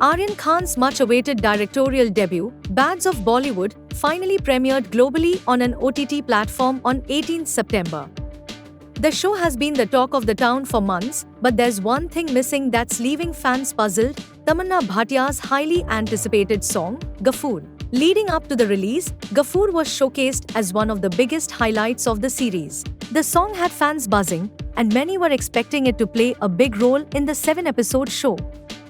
Aryan Khan's much-awaited directorial debut, Bads of Bollywood, finally premiered globally on an OTT platform on 18 September. The show has been the talk of the town for months, but there's one thing missing that's leaving fans puzzled: Tamanna's Bhatia's highly anticipated song, Gafoor. Leading up to the release, Gafoor was showcased as one of the biggest highlights of the series. The song had fans buzzing, and many were expecting it to play a big role in the 7-episode show.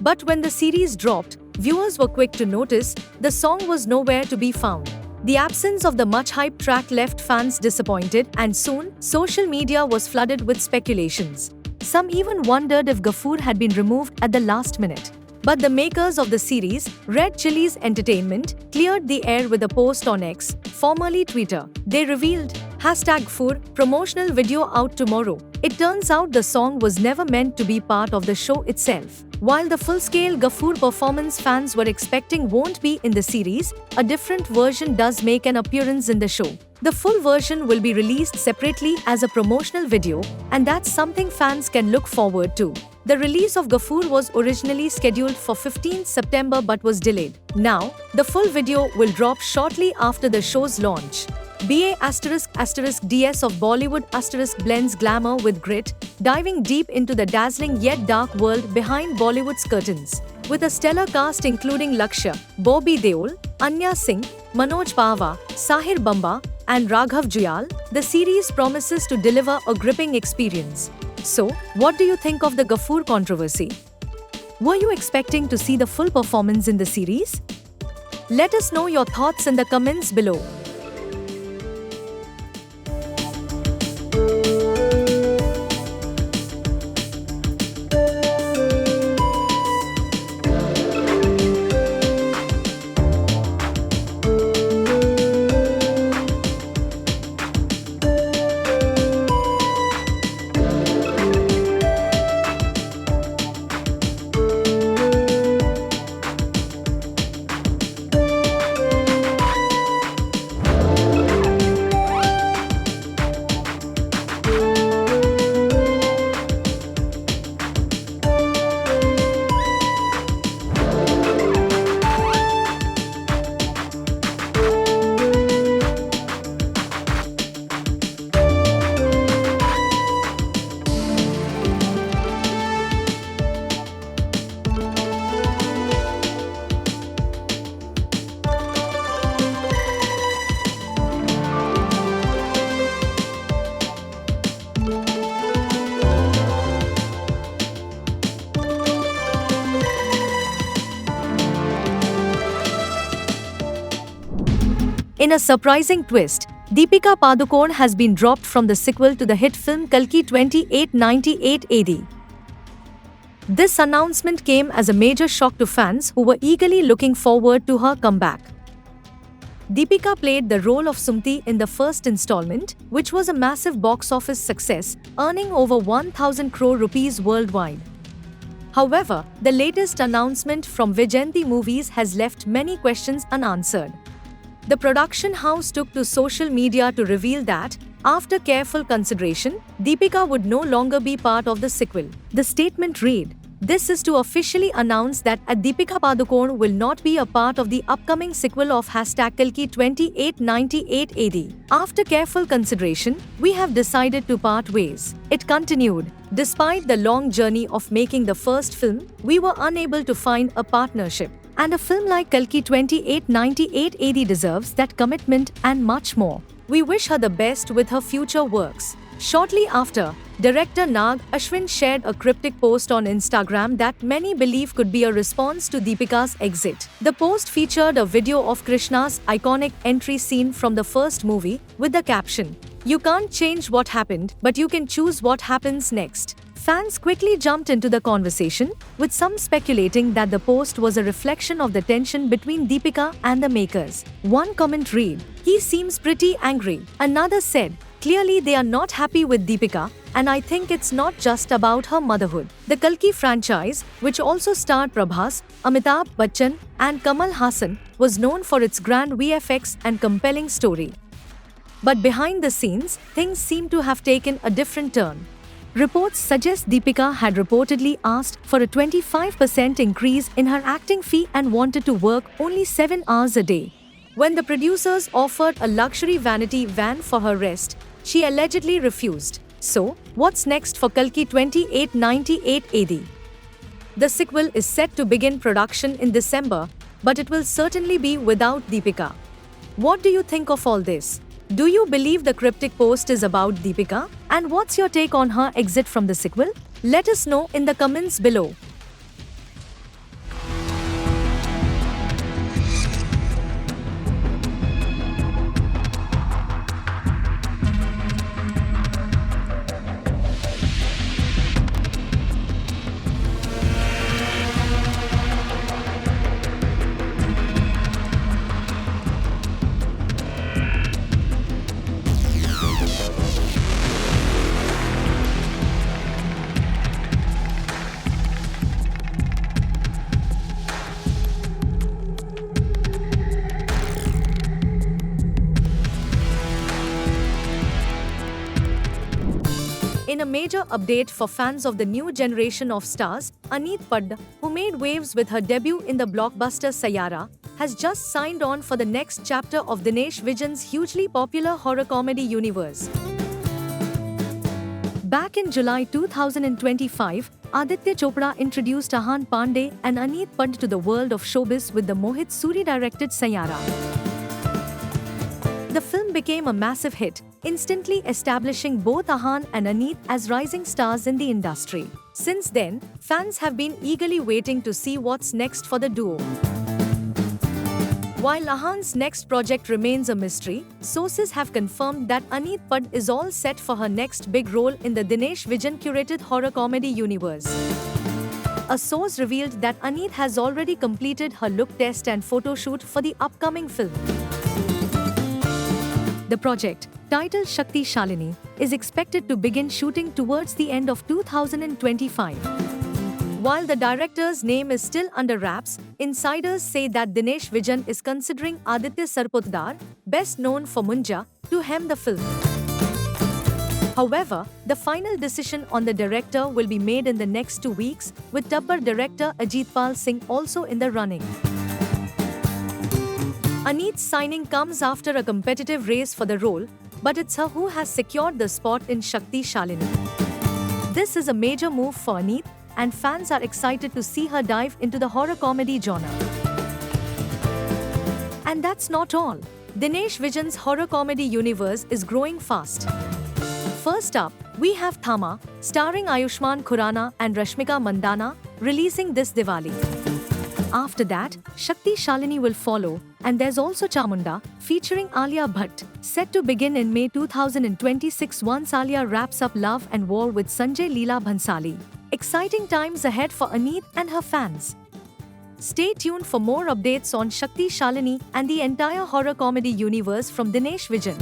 But when the series dropped, viewers were quick to notice the song was nowhere to be found. The absence of the much-hyped track left fans disappointed, and soon, social media was flooded with speculations. Some even wondered if Gafoor had been removed at the last minute. But the makers of the series, Red Chillies Entertainment, cleared the air with a post on X, formerly Twitter. They revealed, #Gafoor, promotional video out tomorrow. It turns out the song was never meant to be part of the show itself. While the full-scale Gafoor performance fans were expecting won't be in the series, a different version does make an appearance in the show. The full version will be released separately as a promotional video, and that's something fans can look forward to. The release of Gafoor was originally scheduled for 15 September but was delayed. Now, the full video will drop shortly after the show's launch. BA***DS of Bollywood *blends glamour with grit, diving deep into the dazzling yet dark world behind Bollywood's curtains. With a stellar cast including Lakshya, Bobby Deol, Anya Singh, Manoj Pahwa, Sahir Bamba, and Raghav Juyal, the series promises to deliver a gripping experience. So, what do you think of the Gafoor controversy? Were you expecting to see the full performance in the series? Let us know your thoughts in the comments below. In a surprising twist, Deepika Padukone has been dropped from the sequel to the hit film Kalki 2898 AD. This announcement came as a major shock to fans who were eagerly looking forward to her comeback. Deepika played the role of Sumati in the first installment, which was a massive box office success, earning over 1,000 crore rupees worldwide. However, the latest announcement from Vyjayanti Movies has left many questions unanswered. The production house took to social media to reveal that, after careful consideration, Deepika would no longer be part of the sequel. The statement read, "This is to officially announce that Deepika Padukone will not be a part of the upcoming sequel of #Kalki 2898 AD. After careful consideration, we have decided to part ways." It continued, "Despite the long journey of making the first film, we were unable to find a partnership. And a film like Kalki 2898 AD deserves that commitment and much more. We wish her the best with her future works." Shortly after, director Nag Ashwin shared a cryptic post on Instagram that many believe could be a response to Deepika's exit. The post featured a video of Krishna's iconic entry scene from the first movie, with the caption, "You can't change what happened, but you can choose what happens next." Fans quickly jumped into the conversation, with some speculating that the post was a reflection of the tension between Deepika and the makers. One comment read, "He seems pretty angry." Another said, "Clearly they are not happy with Deepika, and I think it's not just about her motherhood." The Kalki franchise, which also starred Prabhas, Amitabh Bachchan, and Kamal Haasan, was known for its grand VFX and compelling story. But behind the scenes, things seem to have taken a different turn. Reports suggest Deepika had reportedly asked for a 25% increase in her acting fee and wanted to work only 7 hours a day. When the producers offered a luxury vanity van for her rest, she allegedly refused. So, what's next for Kalki 2898 AD? The sequel is set to begin production in December, but it will certainly be without Deepika. What do you think of all this? Do you believe the cryptic post is about Deepika? And what's your take on her exit from the sequel? Let us know in the comments below. In a major update for fans of the new generation of stars, Aneet Padd, who made waves with her debut in the blockbuster Sayara, has just signed on for the next chapter of Dinesh Vijan's hugely popular horror comedy universe. Back in July 2025, Aditya Chopra introduced Ahaan Pandey and Aneet Padd to the world of showbiz with the Mohit Suri-directed Sayara. The film became a massive hit, instantly establishing both Ahaan and Aneet as rising stars in the industry. Since then, fans have been eagerly waiting to see what's next for the duo. While Ahaan's next project remains a mystery, sources have confirmed that Aneet Padd is all set for her next big role in the Dinesh Vijan curated horror comedy universe. A source revealed that Aneet has already completed her look test and photo shoot for the upcoming film. The project, titled Shakti Shalini, is expected to begin shooting towards the end of 2025. While the director's name is still under wraps, insiders say that Dinesh Vijan is considering Aditya Sarpotdar, best known for Munja, to helm the film. However, the final decision on the director will be made in the next 2 weeks, with Tabbar director Ajitpal Singh also in the running. Aneet's signing comes after a competitive race for the role, but it's her who has secured the spot in Shakti Shalini. This is a major move for Aneet, and fans are excited to see her dive into the horror comedy genre. And that's not all. Dinesh Vijan's horror comedy universe is growing fast. First up, we have Thama, starring Ayushmann Khurrana and Rashmika Mandanna, releasing this Diwali. After that, Shakti Shalini will follow, and there's also Chamunda, featuring Alia Bhatt, set to begin in May 2026 once Alia wraps up Love and War with Sanjay Leela Bhansali. Exciting times ahead for Aneet and her fans. Stay tuned for more updates on Shakti Shalini and the entire horror comedy universe from Dinesh Vijan.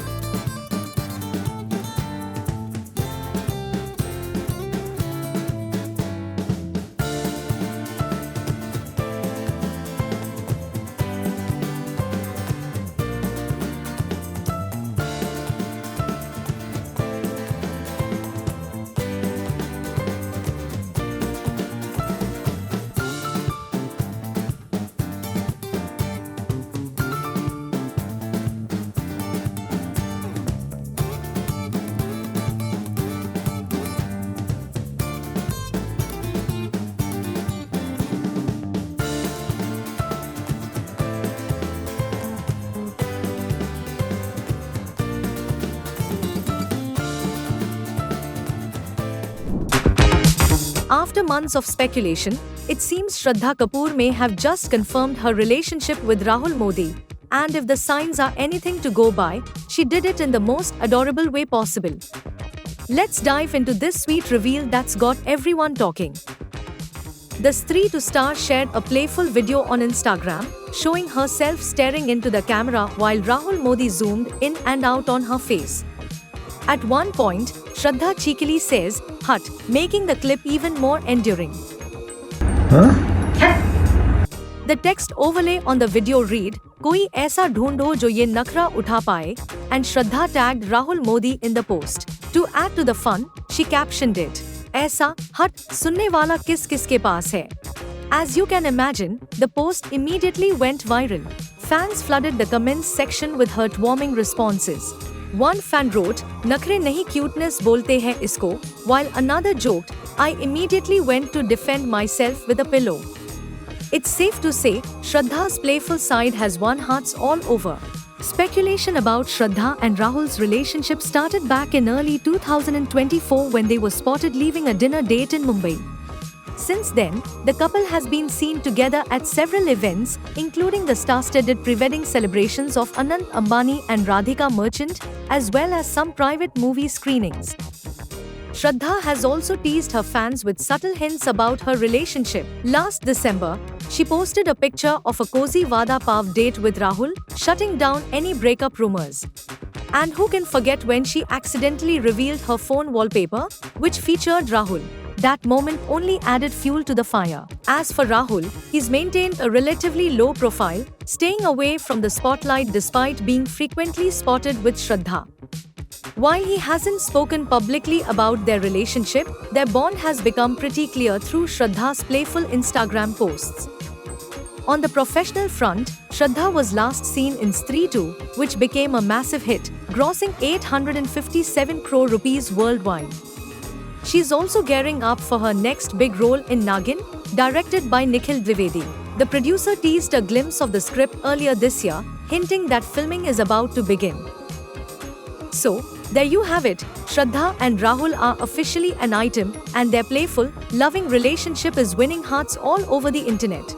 After months of speculation, it seems Shraddha Kapoor may have just confirmed her relationship with Rahul Modi. And if the signs are anything to go by, she did it in the most adorable way possible. Let's dive into this sweet reveal that's got everyone talking. The Stree 2 star shared a playful video on Instagram, showing herself staring into the camera while Rahul Modi zoomed in and out on her face. At one point, Shraddha cheekily says, "Hut," making the clip even more endearing. The text overlay on the video read, "Koi aisa dhoondho jo ye nakra utha paye," and Shraddha tagged Rahul Modi in the post. To add to the fun, she captioned it, "Aisa, hut, sunne wala kis kiske paas hai?" As you can imagine, the post immediately went viral. Fans flooded the comments section with heartwarming responses. One fan wrote, "Nakhre nahi cuteness bolte hain isko," while another joked, "I immediately went to defend myself with a pillow." It's safe to say, Shraddha's playful side has won hearts all over. Speculation about Shraddha and Rahul's relationship started back in early 2024 when they were spotted leaving a dinner date in Mumbai. Since then, the couple has been seen together at several events, including the star-studded pre-wedding celebrations of Anant Ambani and Radhika Merchant, as well as some private movie screenings. Shraddha has also teased her fans with subtle hints about her relationship. Last December, she posted a picture of a cozy Vada Pav date with Rahul, shutting down any breakup rumors. And who can forget when she accidentally revealed her phone wallpaper, which featured Rahul? That moment only added fuel to the fire. As for Rahul, he's maintained a relatively low profile, staying away from the spotlight despite being frequently spotted with Shraddha. While he hasn't spoken publicly about their relationship, their bond has become pretty clear through Shraddha's playful Instagram posts. On the professional front, Shraddha was last seen in Stree 2, which became a massive hit, grossing 857 crore rupees worldwide. She's also gearing up for her next big role in Nagin, directed by Nikhil Dwivedi. The producer teased a glimpse of the script earlier this year, hinting that filming is about to begin. So, there you have it, Shraddha and Rahul are officially an item, and their playful, loving relationship is winning hearts all over the internet.